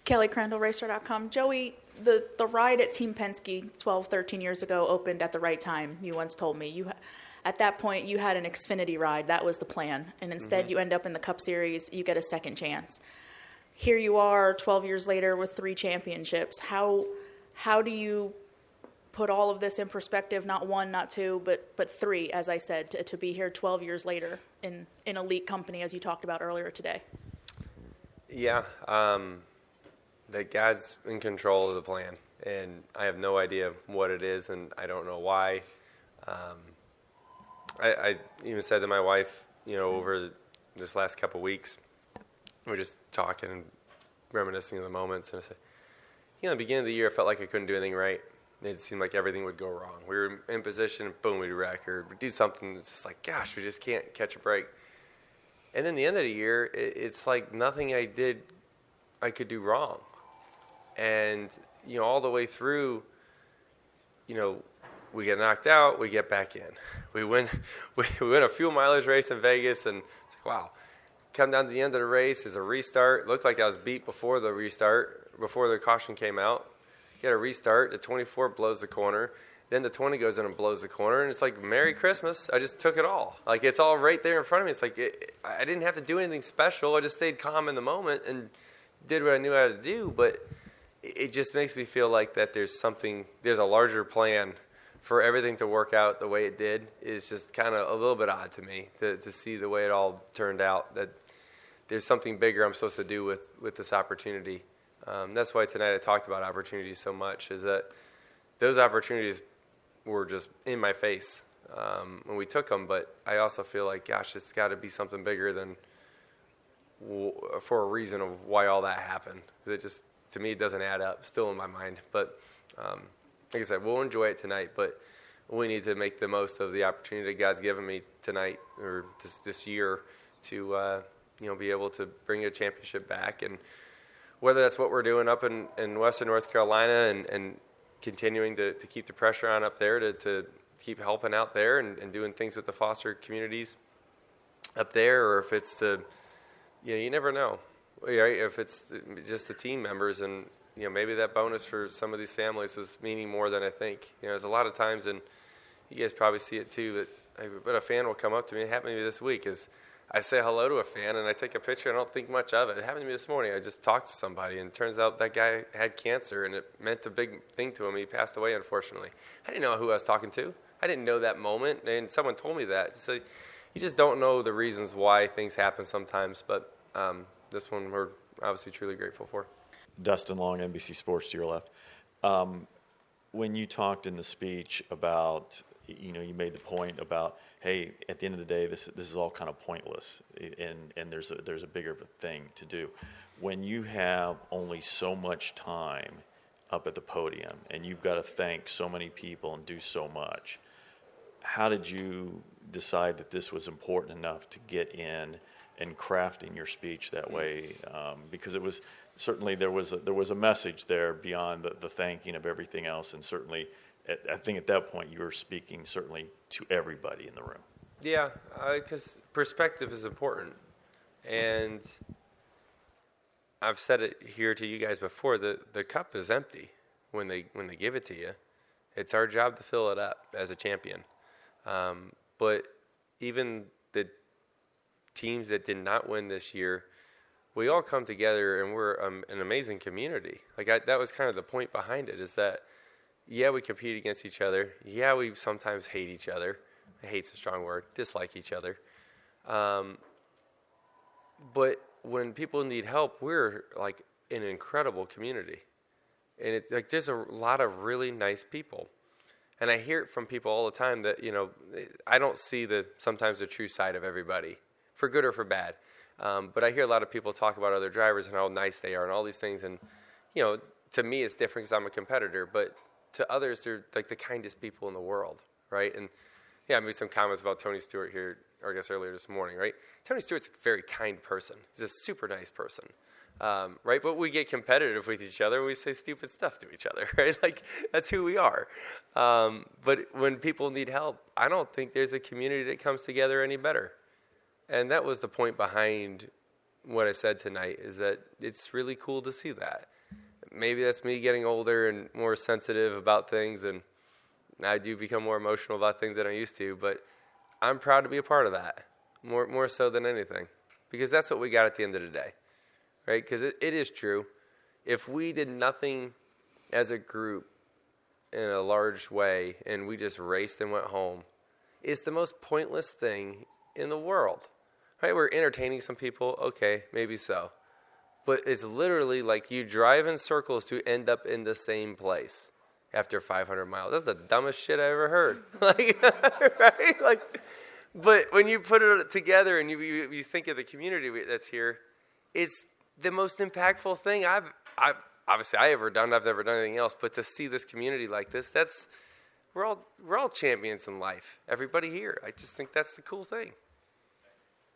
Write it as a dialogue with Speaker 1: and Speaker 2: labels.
Speaker 1: Kelly Crandall, Racer.com. Joey, the ride at Team Penske 12, 13 years ago opened at the right time, you once told me. At that point, you had an Xfinity ride. That was the plan. And instead, you end up in the Cup Series. You get a second chance. Here you are 12 years later with 3 championships. How do you put all of this in perspective, not 1, not 2, but 3, as I said, to be here 12 years later in elite company, as you talked about earlier today?
Speaker 2: Yeah, that God's in control of the plan, and I have no idea what it is, and I don't know why. I even said to my wife, over this last couple of weeks, we're just talking and reminiscing of the moments, and I said, at the beginning of the year, I felt like I couldn't do anything right. It seemed like everything would go wrong. We were in position, boom, we'd wreck, or we'd do something that's just like, gosh, we just can't catch a break. And then the end of the year, it's like nothing I did I could do wrong. And, all the way through, we get knocked out, we get back in. We win a fuel mileage race in Vegas, and it's like, wow. Come down to the end of the race is a restart. Looked like I was beat before the restart, before the caution came out. Get a restart. The 24 blows the corner. Then the 20 goes in and blows the corner, and it's like, Merry Christmas. I just took it all. Like, it's all right there in front of me. It's like I didn't have to do anything special. I just stayed calm in the moment and did what I knew how to do. But it just makes me feel like that there's a larger plan for everything to work out the way it did. Is just kind of a little bit odd to me to see the way it all turned out, that there's something bigger I'm supposed to do with this opportunity. That's why tonight I talked about opportunities so much, is that those opportunities were just in my face when we took them, but I also feel like, gosh, it's got to be something bigger than for a reason of why all that happened. Because it just, to me, it doesn't add up, still in my mind. But like I said, we'll enjoy it tonight, but we need to make the most of the opportunity that God's given me tonight, or this year, to be able to bring a championship back. And whether that's what we're doing up in Western North Carolina and continuing to keep the pressure on up there to keep helping out there and doing things with the foster communities up there, or if it's you never know, right? If it's just the team members, and maybe that bonus for some of these families is meaning more than I think. There's a lot of times, and you guys probably see it too, but a fan will come up to me. It happened to me this week. Is I say hello to a fan, and I take a picture, and I don't think much of it. It happened to me this morning. I just talked to somebody, and it turns out that guy had cancer, and it meant a big thing to him. He passed away, unfortunately. I didn't know who I was talking to. I didn't know that moment, and someone told me that. So you just don't know the reasons why things happen sometimes, but this one we're obviously truly grateful for.
Speaker 3: Dustin Long, NBC Sports, to your left. When you talked in the speech about, you made the point about, hey, at the end of the day, this is all kind of pointless, and there's a bigger thing to do. When you have only so much time up at the podium, and you've got to thank so many people and do so much, how did you decide that this was important enough to get in and crafting your speech that way? Because it was certainly there was a message there beyond the thanking of everything else, and certainly I think at that point you were speaking certainly to everybody in the room.
Speaker 2: Yeah, because perspective is important, and I've said it here to you guys before. The cup is empty when they give it to you. It's our job to fill it up as a champion. But even the teams that did not win this year, we all come together, and we're an amazing community. That was kind of the point behind it, is that, yeah, we compete against each other. Yeah, we sometimes hate each other. Hate's a strong word. Dislike each other. But when people need help, we're like an incredible community. And it's like there's a lot of really nice people. And I hear it from people all the time that, I don't see sometimes the true side of everybody, for good or for bad. But I hear a lot of people talk about other drivers and how nice they are and all these things. And, to me, it's different because I'm a competitor. But to others, they're like the kindest people in the world, right? And, yeah, I made some comments about Tony Stewart here, or I guess earlier this morning, right? Tony Stewart's a very kind person. He's a super nice person, right? But we get competitive with each other. We say stupid stuff to each other, right? Like, that's who we are. But when people need help, I don't think there's a community that comes together any better. And that was the point behind what I said tonight, is that it's really cool to see that. maybe that's me getting older and more sensitive about things, and I do become more emotional about things than I used to, but I'm proud to be a part of that, more so than anything, because that's what we got at the end of the day, right? Because it is true. If we did nothing as a group in a large way and we just raced and went home, it's the most pointless thing in the world, right? We're entertaining some people, okay, maybe so. But it's literally like you drive in circles to end up in the same place after 500 miles. That's the dumbest shit I ever heard. Like, right? Like, but when you put it together and you think of the community that's here, it's the most impactful thing I've ever done. I've never done anything else, but to see this community like this, we're all champions in life. Everybody here. I just think that's the cool thing.